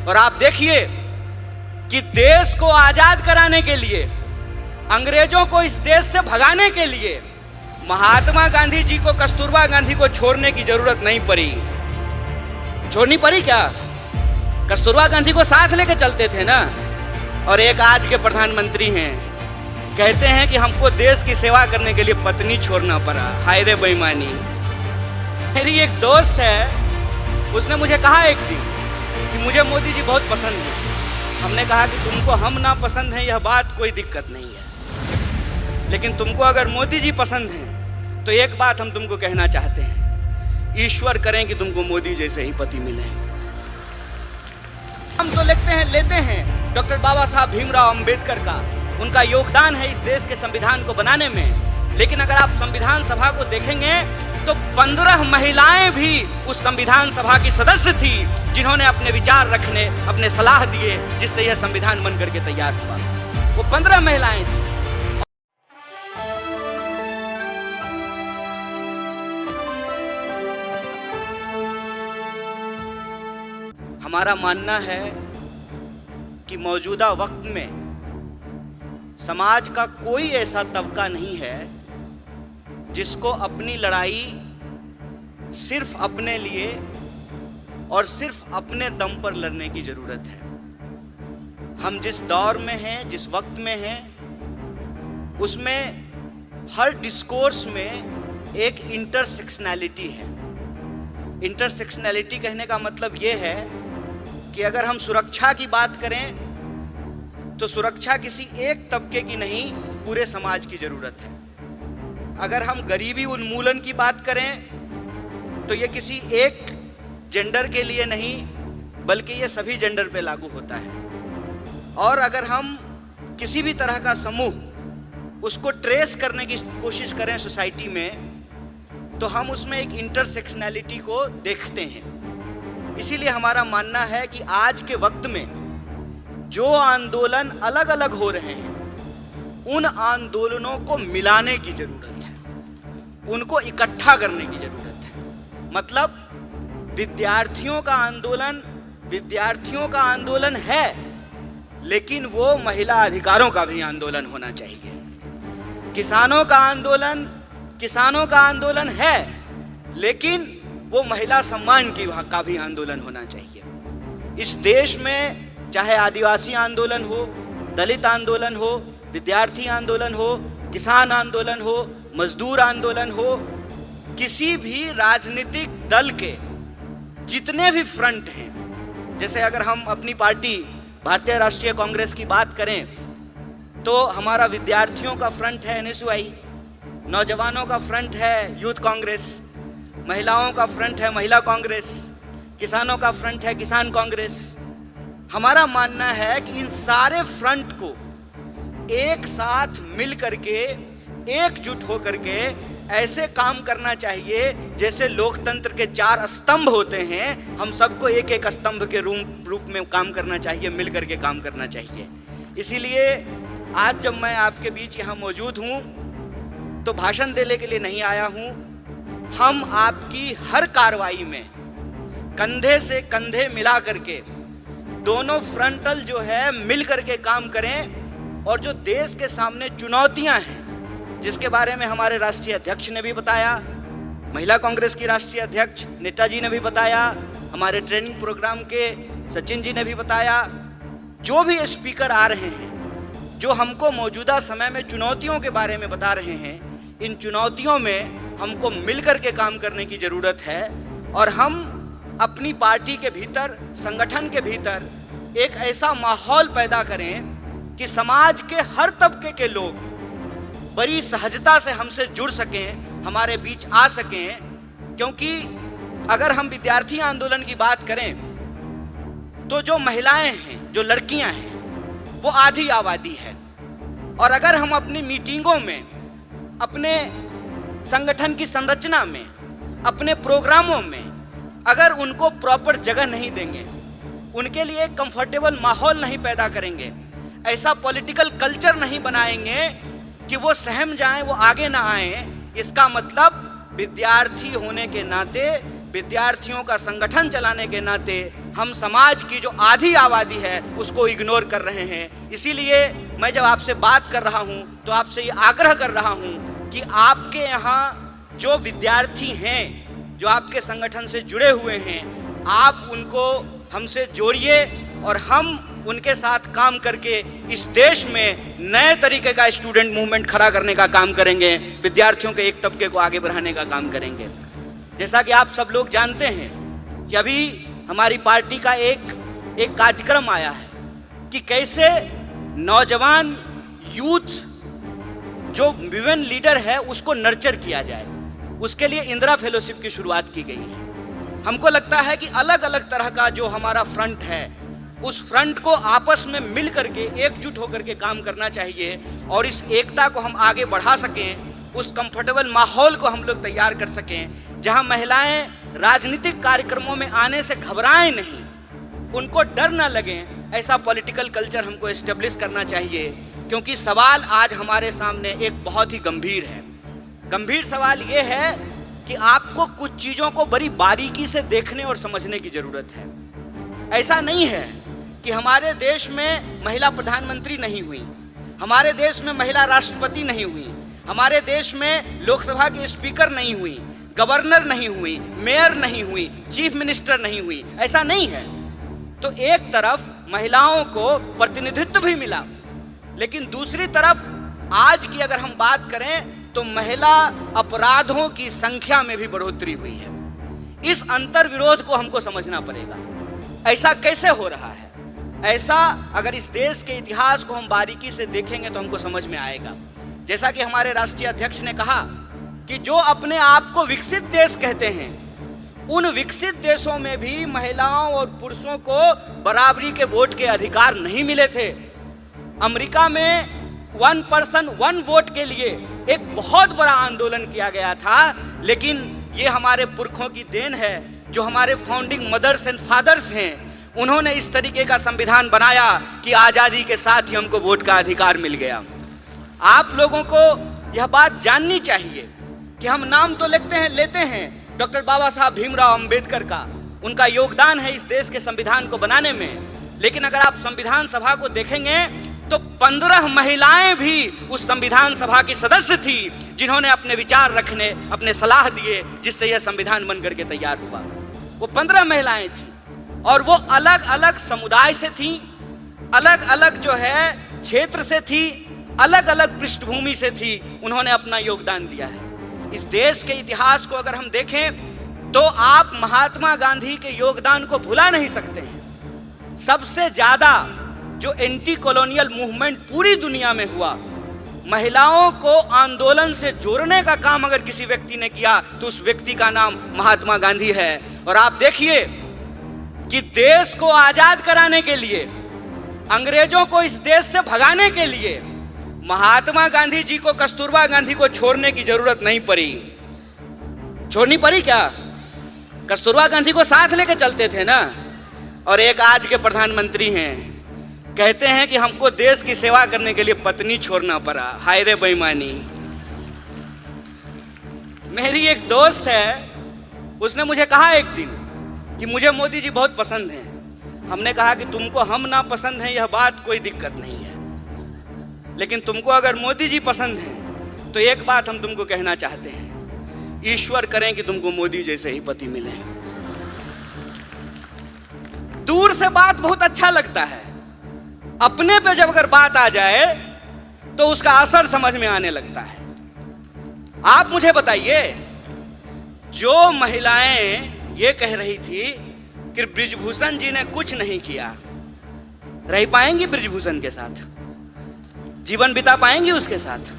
और आप देखिए कि देश को आजाद कराने के लिए, अंग्रेजों को इस देश से भगाने के लिए महात्मा गांधी जी को, कस्तूरबा गांधी को छोड़ने की जरूरत नहीं पड़ी। छोड़नी पड़ी क्या? कस्तूरबा गांधी को साथ लेके चलते थे ना। और एक आज के प्रधानमंत्री हैं, कहते हैं कि हमको देश की सेवा करने के लिए पत्नी छोड़ना पड़ा। हाय रे बेईमानी। मेरी एक दोस्त है, उसने मुझे कहा एक दिन कि मुझे मोदी जी बहुत पसंद है। हमने कहा कि तुमको हम ना पसंद हैं यह बात कोई दिक्कत नहीं है, लेकिन तुमको अगर मोदी जी पसंद हैं तो एक बात हम तुमको कहना चाहते हैं, ईश्वर करें कि तुमको मोदी जैसे ही पति मिले। हम तो लेते हैं डॉक्टर बाबा साहब भीमराव अंबेडकर का, उनका योगदान है इस देश के संविधान को बनाने में। लेकिन अगर आप संविधान सभा को देखेंगे तो 15 महिलाएं भी उस संविधान सभा की सदस्य थी, जिन्होंने अपने विचार रखने, अपने सलाह दिए, जिससे यह संविधान बन करके तैयार हुआ। वो 15 महिलाएं थी। हमारा मानना है कि मौजूदा वक्त में समाज का कोई ऐसा तबका नहीं है जिसको अपनी लड़ाई सिर्फ अपने लिए और सिर्फ अपने दम पर लड़ने की जरूरत है। हम जिस दौर में हैं, जिस वक्त में हैं, उसमें हर डिस्कोर्स में एक इंटरसेक्शनैलिटी है। इंटरसेक्शनैलिटी कहने का मतलब यह है कि अगर हम सुरक्षा की बात करें तो सुरक्षा किसी एक तबके की नहीं, पूरे समाज की जरूरत है। अगर हम गरीबी उन्मूलन की बात करें तो ये किसी एक जेंडर के लिए नहीं, बल्कि ये सभी जेंडर पे लागू होता है। और अगर हम किसी भी तरह का समूह उसको ट्रेस करने की कोशिश करें सोसाइटी में, तो हम उसमें एक इंटरसेक्शनैलिटी को देखते हैं। इसीलिए हमारा मानना है कि आज के वक्त में जो आंदोलन अलग अलग हो रहे हैं, उन आंदोलनों को मिलाने की जरूरत है, उनको इकट्ठा करने की जरूरत है। मतलब विद्यार्थियों का आंदोलन है, लेकिन वो महिला अधिकारों का भी आंदोलन होना चाहिए। किसानों का आंदोलन है, लेकिन वो महिला सम्मान का भी आंदोलन होना चाहिए। इस देश में चाहे आदिवासी आंदोलन हो, दलित आंदोलन हो, विद्यार्थी आंदोलन हो, किसान आंदोलन हो, मजदूर आंदोलन हो, किसी भी राजनीतिक दल के जितने भी फ्रंट हैं, जैसे अगर हम अपनी पार्टी भारतीय राष्ट्रीय कांग्रेस की बात करें तो हमारा विद्यार्थियों का फ्रंट है NSUI, नौजवानों का फ्रंट है यूथ कांग्रेस, महिलाओं का फ्रंट है महिला कांग्रेस, किसानों का फ्रंट है किसान कांग्रेस। हमारा मानना है कि इन सारे फ्रंट को एक साथ मिल करके, एकजुट होकर के ऐसे काम करना चाहिए जैसे लोकतंत्र के 4 स्तंभ होते हैं। हम सबको एक एक स्तंभ के रूप में काम करना चाहिए, मिल करके काम करना चाहिए। इसीलिए आज जब मैं आपके बीच यहाँ मौजूद हूँ तो भाषण देने के लिए नहीं आया हूँ। हम आपकी हर कार्रवाई में कंधे से कंधे मिला करके दोनों फ्रंटल जो है मिल करके काम करें। और जो देश के सामने चुनौतियां हैं, जिसके बारे में हमारे राष्ट्रीय अध्यक्ष ने भी बताया, महिला कांग्रेस की राष्ट्रीय अध्यक्ष नेता जी ने भी बताया, हमारे ट्रेनिंग प्रोग्राम के सचिन जी ने भी बताया, जो भी स्पीकर आ रहे हैं जो हमको मौजूदा समय में चुनौतियों के बारे में बता रहे हैं, इन चुनौतियों में हमको मिलकर के काम करने की जरूरत है। और हम अपनी पार्टी के भीतर, संगठन के भीतर एक ऐसा माहौल पैदा करें कि समाज के हर तबके के लोग बड़ी सहजता से हमसे जुड़ सकें, हमारे बीच आ सकें। क्योंकि अगर हम विद्यार्थी आंदोलन की बात करें तो जो महिलाएं हैं, जो लड़कियां हैं, वो आधी आबादी है। और अगर हम अपनी मीटिंगों में, अपने संगठन की संरचना में, अपने प्रोग्रामों में अगर उनको प्रॉपर जगह नहीं देंगे, उनके लिए कंफर्टेबल माहौल नहीं पैदा करेंगे, ऐसा पॉलिटिकल कल्चर नहीं बनाएंगे कि वो सहम जाएं, वो आगे ना आए, इसका मतलब विद्यार्थी होने के नाते, विद्यार्थियों का संगठन चलाने के नाते हम समाज की जो आधी आबादी है उसको इग्नोर कर रहे हैं। इसीलिए मैं जब आपसे बात कर रहा हूं तो आपसे ये आग्रह कर रहा हूं कि आपके यहाँ जो विद्यार्थी हैं, जो आपके संगठन से जुड़े हुए हैं, आप उनको हमसे जोड़िए और हम उनके साथ काम करके इस देश में नए तरीके का स्टूडेंट मूवमेंट खड़ा करने का काम करेंगे, विद्यार्थियों के एक तबके को आगे बढ़ाने का काम करेंगे। जैसा कि आप सब लोग जानते हैं कि अभी हमारी पार्टी का एक कार्यक्रम आया है कि कैसे नौजवान यूथ जो विमेन लीडर है उसको नर्चर किया जाए। उसके लिए इंदिरा फेलोशिप की शुरुआत की गई है। हमको लगता है कि अलग अलग तरह का जो हमारा फ्रंट है उस फ्रंट को आपस में मिल करके एकजुट होकर के काम करना चाहिए और इस एकता को हम आगे बढ़ा सकें, उस कंफर्टेबल माहौल को हम लोग तैयार कर सकें जहां महिलाएं राजनीतिक कार्यक्रमों में आने से घबराएं नहीं, उनको डर ना लगे। ऐसा पॉलिटिकल कल्चर हमको एस्टेब्लिश करना चाहिए, क्योंकि सवाल आज हमारे सामने एक बहुत ही गंभीर है। गंभीर सवाल ये है कि आपको कुछ चीज़ों को बड़ी बारीकी से देखने और समझने की जरूरत है। ऐसा नहीं है कि हमारे देश में महिला प्रधानमंत्री नहीं हुई, हमारे देश में महिला राष्ट्रपति नहीं हुई, हमारे देश में लोकसभा के स्पीकर नहीं हुई, गवर्नर नहीं हुई, मेयर नहीं हुई, चीफ मिनिस्टर नहीं हुई। ऐसा नहीं है। तो एक तरफ महिलाओं को प्रतिनिधित्व भी मिला, लेकिन दूसरी तरफ आज की अगर हम बात करें तो महिला अपराधों की संख्या में भी बढ़ोतरी हुई है। इस अंतर विरोध को हमको समझना पड़ेगा। ऐसा कैसे हो रहा है? ऐसा अगर इस देश के इतिहास को हम बारीकी से देखेंगे तो हमको समझ में आएगा। जैसा कि हमारे राष्ट्रीय अध्यक्ष ने कहा कि जो अपने आप को विकसित देश कहते हैं, उन विकसित देशों में भी महिलाओं और पुरुषों को बराबरी के वोट के अधिकार नहीं मिले थे। अमेरिका में 1 पर्सन 1 वोट के लिए एक बहुत बड़ा आंदोलन किया गया था, लेकिन ये हमारे पुरखों की देन है, जो हमारे फाउंडिंग मदर्स एंड फादर्स हैं। उन्होंने इस तरीके का संविधान बनाया कि आजादी के साथ ही हमको वोट का अधिकार मिल गया। आप लोगों को यह बात जाननी चाहिए कि हम नाम तो लेते हैं डॉक्टर बाबा साहब भीमराव अंबेडकर का, उनका योगदान है इस देश के संविधान को बनाने में, लेकिन अगर आप संविधान सभा को देखेंगे तो 15 महिलाएं भी उस संविधान सभा की सदस्य थी, जिन्होंने अपने विचार रखने, अपने सलाह दिए, जिससे यह संविधान बन करके तैयार हुआ। वो 15 महिलाएं थी और वो अलग अलग समुदाय से थी, अलग अलग जो है क्षेत्र से थी, अलग अलग पृष्ठभूमि से थी। उन्होंने अपना योगदान दिया है। इस देश के इतिहास को अगर हम देखें तो आप महात्मा गांधी के योगदान को भुला नहीं सकते हैं। सबसे ज्यादा जो एंटी कॉलोनियल मूवमेंट पूरी दुनिया में हुआ, महिलाओं को आंदोलन से जोड़ने का काम अगर किसी व्यक्ति ने किया तो उस व्यक्ति का नाम महात्मा गांधी है। और आप देखिए कि देश को आजाद कराने के लिए, अंग्रेजों को इस देश से भगाने के लिए महात्मा गांधी जी को कस्तूरबा गांधी को छोड़ने की जरूरत नहीं पड़ी। छोड़नी पड़ी क्या? कस्तूरबा गांधी को साथ लेकर चलते थे ना। और एक आज के प्रधानमंत्री हैं, कहते हैं कि हमको देश की सेवा करने के लिए पत्नी छोड़ना पड़ा। हाय रे बेईमानी। मेरी एक दोस्त है, उसने मुझे कहा एक दिन कि मुझे मोदी जी बहुत पसंद हैं। हमने कहा कि तुमको हम ना पसंद हैं यह बात कोई दिक्कत नहीं है, लेकिन तुमको अगर मोदी जी पसंद हैं तो एक बात हम तुमको कहना चाहते हैं, ईश्वर करें कि तुमको मोदी जैसे ही पति मिले। दूर से बात बहुत अच्छा लगता है, अपने पे जब अगर बात आ जाए तो उसका असर समझ में आने लगता है। आप मुझे बताइए, जो महिलाएं ये कह रही थी कि बृजभूषण जी ने कुछ नहीं किया, रह पाएंगी बृजभूषण के साथ? जीवन बिता पाएंगी उसके साथ?